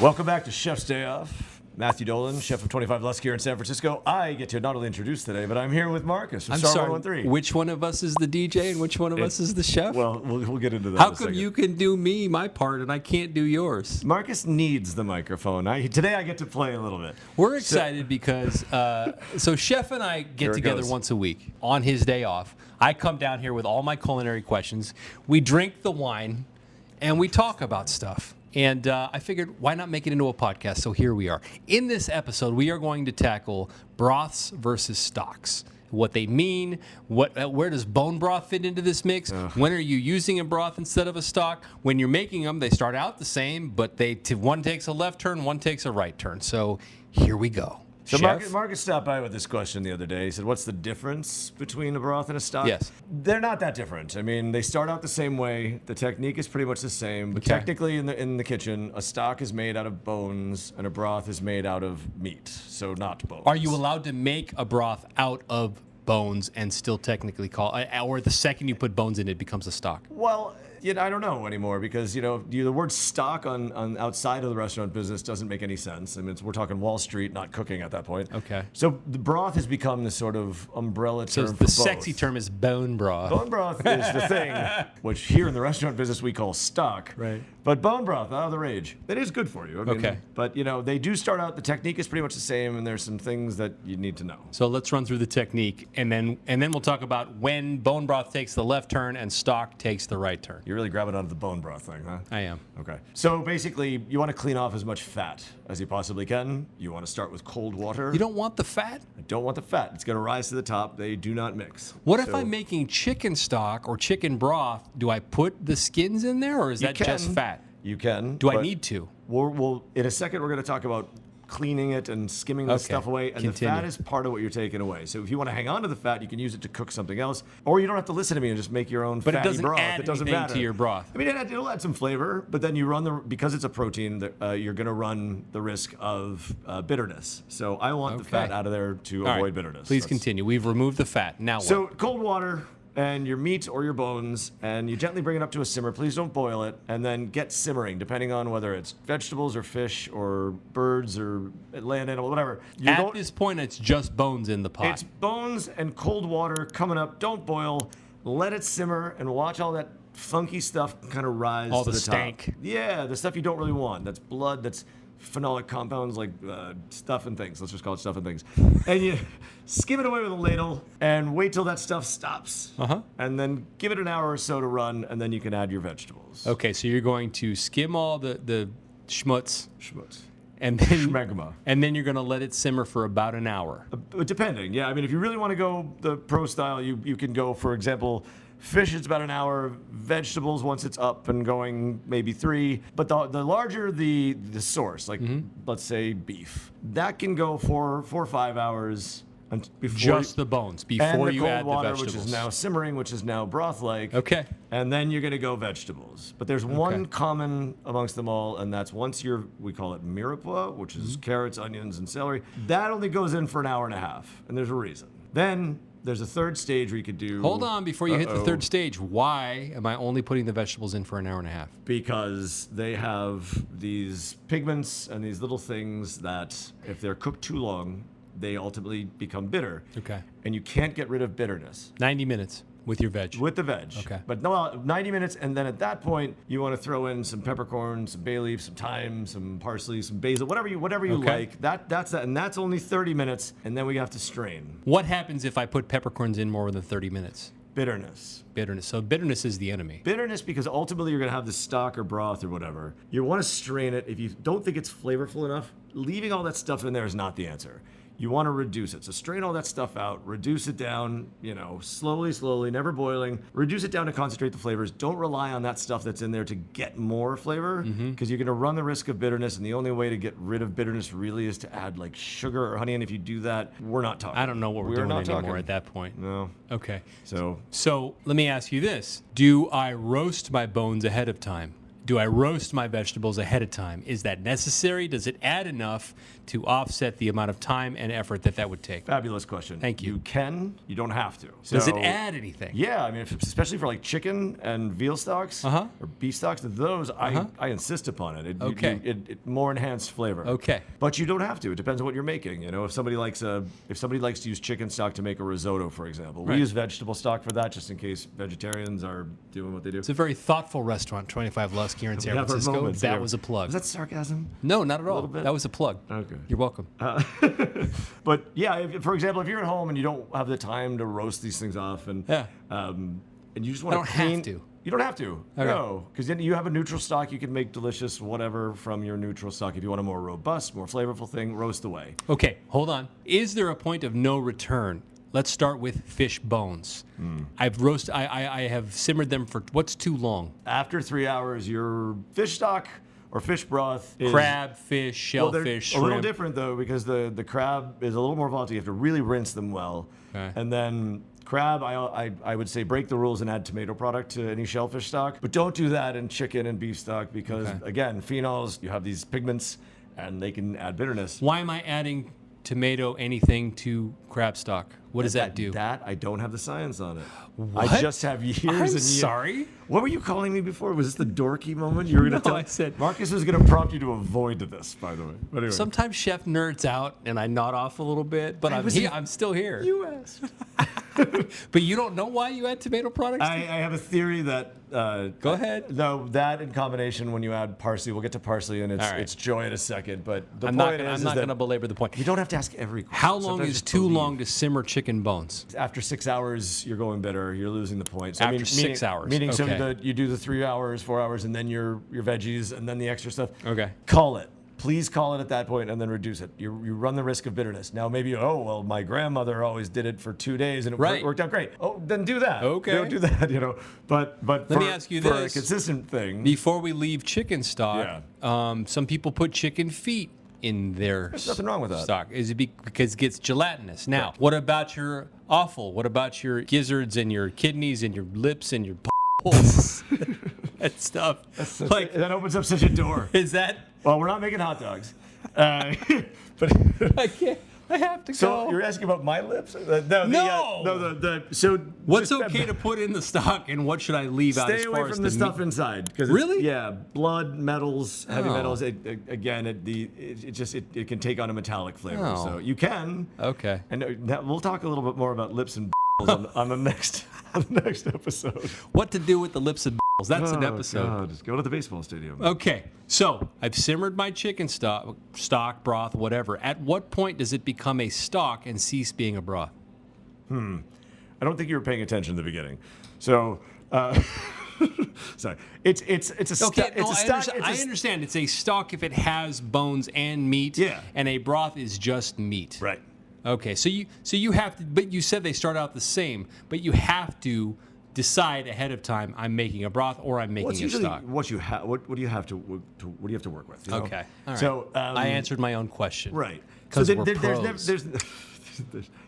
Welcome back to Chef's Day Off. Matthew Dolan, chef of 25 Lusk here in San Francisco. I get to not only introduce today, but I'm here with Marcus from Star 113. Which one of us is the DJ and which one of us is the chef? Well, we'll get into that. How come you can do my part and I can't do yours? Marcus needs the microphone. Today I get to play a little bit. We're excited because so Chef and I get together once a week on his day off. I come down here with all my culinary questions. We drink the wine and we talk about stuff. And I figured, why not make it into a podcast? So here we are. In this episode, we are going to tackle broths versus stocks. What they mean, where does bone broth fit into this mix? When are you using a broth instead of a stock? When you're making them, they start out the same, but one takes a left turn, one takes a right turn. So here we go. So Marcus stopped by with this question the other day. He said, what's the difference between a broth and a stock? Yes. They're not that different. I mean, they start out the same way. The technique is pretty much the same. But technically in the kitchen, a stock is made out of bones and a broth is made out of meat. So not bones. Are you allowed to make a broth out of bones and still technically or the second you put bones in, it becomes a stock? Well, I don't know anymore because, the word stock on outside of the restaurant business doesn't make any sense. I mean, we're talking Wall Street, not cooking at that point. Okay. So the broth has become this sort of umbrella term for both. The sexy term is bone broth. Bone broth is the thing, which here in the restaurant business we call stock. Right. But bone broth, out of the rage. It is good for you. I mean, but, they do start out, the technique is pretty much the same, and there's some things that you need to know. So let's run through the technique, and then we'll talk about when bone broth takes the left turn and stock takes the right turn. You're really grabbing onto the bone broth thing, huh? I am. Okay. So basically, you want to clean off as much fat as you possibly can. You want to start with cold water. You don't want the fat? I don't want the fat. It's going to rise to the top. They do not mix. What if I'm making chicken stock or chicken broth? Do I put the skins in there, or is that just fat? You can. Do I need to? We'll in a second, we're going to talk about cleaning it and skimming the stuff away. And the fat is part of what you're taking away. So if you want to hang on to the fat, you can use it to cook something else. Or you don't have to listen to me and just make your own fatty broth. It doesn't add anything to your broth. I mean, it'll add some flavor, but then you because it's a protein, you're going to run the risk of bitterness. So I want the fat out of there to avoid bitterness. Please continue. We've removed the fat. Now what? So cold water and your meat or your bones, and you gently bring it up to a simmer. Please don't boil it, and then get simmering, depending on whether it's vegetables or fish or birds or land animal, whatever. At this point, it's just bones in the pot. It's bones and cold water coming up. Don't boil. Let it simmer and watch all that funky stuff kind of rise to the top. All the stank. Yeah, the stuff you don't really want. That's blood, that's phenolic compounds like stuff and things. Let's just call it stuff and things. And you skim it away with a ladle and wait till that stuff stops. And then give it an hour or so to run, and then you can add your vegetables. Okay, so you're going to skim all the schmutz. And then, Schmegma. And then you're going to let it simmer for about an hour. Depending, yeah. I mean, if you really want to go the pro style, you can go, for example, fish, it's about an hour. Vegetables, once it's up and going, maybe 3. But the larger the source, like let's say beef, that can go for 4 or 5 hours. Just the bones before you add the water, vegetables. Which is now simmering, which is now broth-like. Okay. And then you're going to go vegetables. But there's one common amongst them all, and that's we call it mirepoix, which is carrots, onions, and celery. That only goes in for an hour and a half, and there's a reason. Then there's a third stage where you could do... Hold on, before you hit the third stage, why am I only putting the vegetables in for an hour and a half? Because they have these pigments and these little things that, if they're cooked too long, they ultimately become bitter. Okay. And you can't get rid of bitterness. 90 minutes with your veg. With the veg. Okay. But no, 90 minutes, and then at that point, you want to throw in some peppercorn, some bay leaf, some thyme, some parsley, some basil, whatever you like. That's that, and that's only 30 minutes, and then we have to strain. What happens if I put peppercorns in more than 30 minutes? Bitterness. So bitterness is the enemy. Bitterness, because ultimately you're going to have the stock or broth or whatever. You want to strain it. If you don't think it's flavorful enough, leaving all that stuff in there is not the answer. You want to reduce it. So strain all that stuff out, reduce it down, slowly, never boiling. Reduce it down to concentrate the flavors. Don't rely on that stuff that's in there to get more flavor, because you're going to run the risk of bitterness, and the only way to get rid of bitterness really is to add like sugar or honey, and if you do that, we're not talking. I don't know what we're doing anymore at that point. No. Okay. So let me ask you this. Do I roast my bones ahead of time? Do I roast my vegetables ahead of time? Is that necessary? Does it add enough to offset the amount of time and effort that would take? Fabulous question. Thank you. You can, you don't have to. Does it So- add anything? Yeah, I mean, especially for like chicken and veal stocks or beef stocks, those I insist upon it. Okay. It more enhanced flavor. Okay. But you don't have to. It depends on what you're making. You know, if somebody likes to use chicken stock to make a risotto, for example, Right. we use vegetable stock for that, just in case vegetarians are doing what they do. It's a very thoughtful restaurant, 25 Lusk here in San We have our Francisco. moments That here. was a plug. Was that sarcasm? No, not at all. little bit? That was a plug. Okay. You're welcome. But yeah, for example, if you're at home and you don't have the time to roast these things off, and and you just want I don't to clean, have to. You don't have to. Okay. No, because then you have a neutral stock. You can make delicious whatever from your neutral stock. If you want a more robust, more flavorful thing, roast away. Okay, hold on. Is there a point of no return? Let's start with fish bones. I have simmered them for what's too long? After 3 hours, your fish stock or fish broth is Crab, fish, well, they're shellfish, a little shrimp. different though, because the crab is a little more volatile. You have to really rinse them well, Okay. and then crab, I would say break the rules and add tomato product to any shellfish stock, but don't do that in chicken and beef stock because again, phenols, you have these pigments and they can add bitterness. Why am I adding tomato anything to crab stock? What does that do? That I don't have the science on it. What? I just have years and years. Sorry? What were you calling me before? Was this the dorky moment you were going to No, tell? I said- Marcus was going to prompt you to avoid this, by the way. But anyway. Sometimes chef nerds out and I nod off a little bit, but I'm still here. You asked. But you don't know why you add tomato products? I have a theory that. Go ahead. No, that in combination when you add parsley, we'll get to parsley and All right. it's joy in a second. But the I'm point not is going to that belabor the point. you don't have to ask every question. How long Sometimes is just too believe. long to simmer chicken bones? After 6 hours, you're going bitter. You're losing the point. So After 6 hours, Meaning so okay. that you do the 3 hours, 4 hours, and then your veggies, and then the extra stuff. Okay. Call it. Please call it at that point and then reduce it. You run the risk of bitterness. Now, maybe, oh, well, my grandmother always did it for 2 days and it Right. worked out great. Oh, then do that. Okay. Don't do that, But Let me ask you for this. a consistent thing. Before we leave chicken stock, some people put chicken feet in their There's nothing wrong with that. stock. Is it because it gets gelatinous? Now, what about your offal? What about your gizzards and your kidneys and your lips and your balls? That stuff. Like, that opens up such a door. is that? Well, we're not making hot dogs. But I can't. I have to so go. you're asking about my lips? So What's just- okay to put in the stock and what should I leave out? Stay as away far as from the stuff meat? inside because Really? blood, metals, heavy Oh. metals. It can take on a metallic flavor. Oh. So you can. Okay. And we'll talk a little bit more about lips and on the next episode. What to do with the lips and balls? That's an episode. God, just go to the baseball stadium. Okay, so I've simmered my chicken stock, broth, whatever. At what point does it become a stock and cease being a broth? I don't think you were paying attention in the beginning. So. Sorry, it's a Okay, it's a stock. I understand. It's a stock if it has bones and meat. Yeah. And a broth is just meat. Right. Okay, so you have to, but you said they start out the same, but you have to decide ahead of time. I'm making a broth or I'm making What's a usually stock. what you have? What do you have to what do you have to work with? You know? Okay, all right. So I answered my own question. Right. Because we're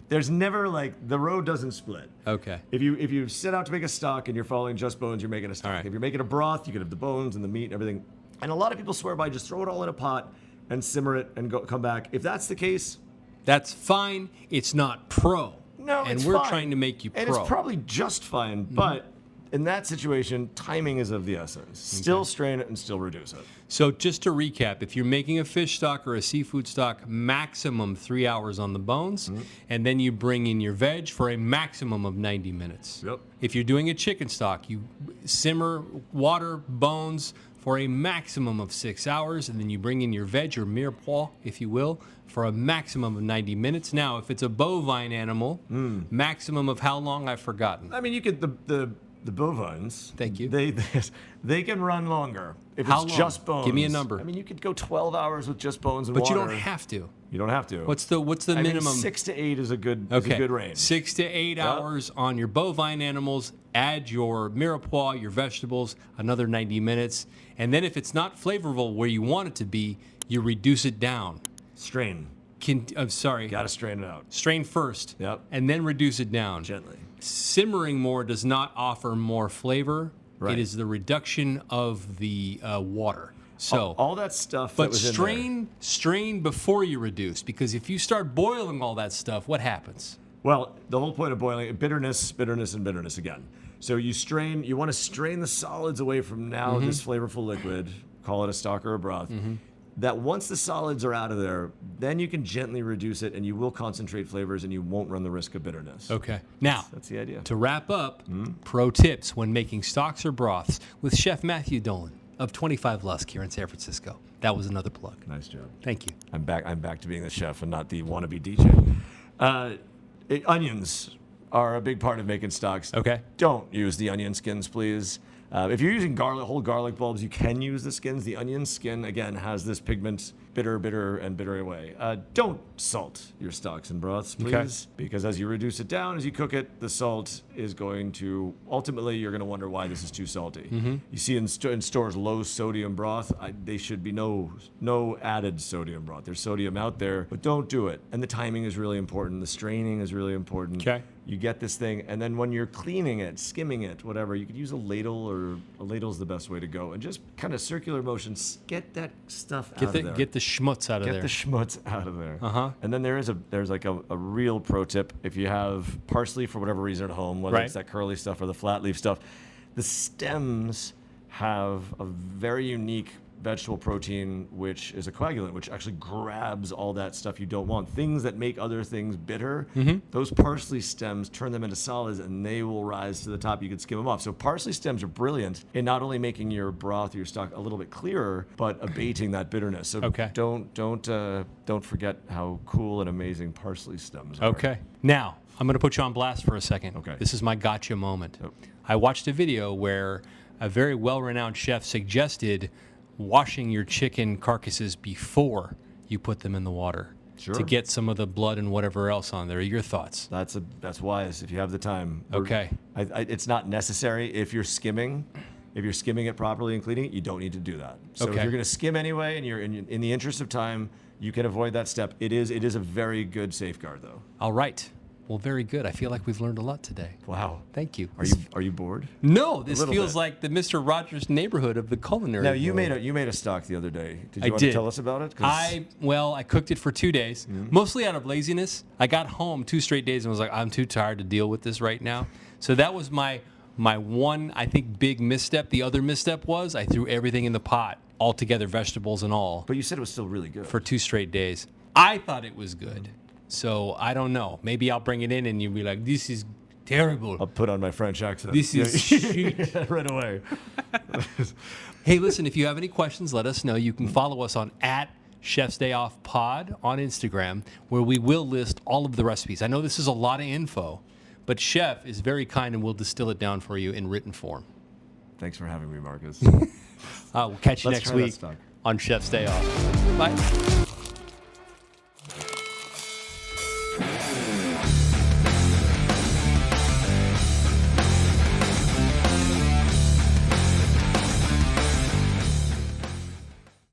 there's never like the road doesn't split. Okay. If you set out to make a stock and you're following just bones, you're making a stock. All right. If you're making a broth, you could have the bones and the meat and everything. And a lot of people swear by just throw it all in a pot and simmer it and come back. If that's the case, That's fine. It's not pro. no, and it's we're fine. trying to make you pro. And it's probably just fine, but in that situation, timing is of the essence. Still strain it and still reduce it. So just to recap, if you're making a fish stock or a seafood stock, maximum 3 hours on the bones, and then you bring in your veg for a maximum of 90 minutes. Yep. If you're doing a chicken stock, you simmer water, bones for a maximum of 6 hours, and then you bring in your veg or mirepoix, if you will, for a maximum of 90 minutes. Now, if it's a bovine animal, maximum of how long, I've forgotten. I mean, you could the bovines. Thank you. They can run longer if How it's long? just bones. Give me a number. I mean, you could go 12 hours with just bones and But water. you don't have to. You don't have to. What's the I mean, minimum? 6 to 8 is a good range. 6 to 8 hours on your bovine animals. Add your mirepoix, your vegetables, another 90 minutes. And then if it's not flavorful where you want it to be, you reduce it down. Strain. I'm sorry. Got to strain it out Strain first. Yep. And then reduce it down. gently. Simmering more does not offer more flavor. Right. It is the reduction of the water. So all that stuff that but was strain before you reduce, because if you start boiling all that stuff, what happens? Well, the whole point of boiling, bitterness, and bitterness again. So you want to strain the solids away from now this flavorful liquid, call it a stock or a broth. That once the solids are out of there, then you can gently reduce it and you will concentrate flavors and you won't run the risk of bitterness. Okay. Now, That's the idea. to wrap up, pro tips when making stocks or broths with Chef Matthew Dolan of 25 Lusk here in San Francisco. That was another plug. Nice job. Thank you. I'm back to being the chef and not the wannabe DJ. Onions are a big part of making stocks. Okay. Don't use the onion skins, please. If you're using whole garlic bulbs, you can use the skins. The onion skin, again, has this pigment, bitter, and bitter away. Don't salt your stocks and broths, please, because as you reduce it down, as you cook it, the salt is going to, ultimately, you're going to wonder why this is too salty. You see in stores low sodium broth, they should be no added sodium broth. There's sodium out there, but don't do it. And the timing is really important. The straining is really important. Okay. You get this thing, and then when you're cleaning it, skimming it, whatever, you could use a ladle, or a ladle's the best way to go, and just kind of circular motions, get that stuff out of there. Get the schmutz out of there. Get the schmutz out of there. Uh-huh. And then there's like a real pro tip. If you have parsley for whatever reason at home, whether it's that curly stuff or the flat leaf stuff, the stems have a very unique vegetable protein, which is a coagulant, which actually grabs all that stuff you don't want. Things that make other things bitter, those parsley stems turn them into solids and they will rise to the top. You can skim them off. So parsley stems are brilliant in not only making your broth or your stock a little bit clearer, but abating that bitterness. So don't forget how cool and amazing parsley stems are. Okay. Now, I'm going to put you on blast for a second. Okay. This is my gotcha moment. Oh. I watched a video where a very well-renowned chef suggested washing your chicken carcasses before you put them in the water to get some of the blood and whatever else on there. Your thoughts? That's wise if you have the time. Okay. It's not necessary if you're skimming. If you're skimming it properly and cleaning it, you don't need to do that. So if you're going to skim anyway, and you're in the interest of time, you can avoid that step. It is a very good safeguard, though. All right. Well, very good. I feel like we've learned a lot today. Wow. Thank you. Are you bored? No, this feels bit. like the Mr. Rogers neighborhood of the culinary. Now you world. made a stock the other day. Did you want to tell us about it? I cooked it for 2 days, mostly out of laziness. I got home 2 straight days and was like, I'm too tired to deal with this right now. So that was my one, I think, big misstep. The other misstep was I threw everything in the pot, all together, vegetables and all. But you said it was still really good. For 2 straight days. I thought it was good. So I don't know. Maybe I'll bring it in and you'll be like, this is terrible. I'll put on my French accent. This is shit. Right away. Hey, listen, if you have any questions, let us know. You can follow us on @ChefsDayOffPod on Instagram, where we will list all of the recipes. I know this is a lot of info, but Chef is very kind and will distill it down for you in written form. Thanks for having me, Marcus. We'll catch you next week on Chef's Day Off. Bye.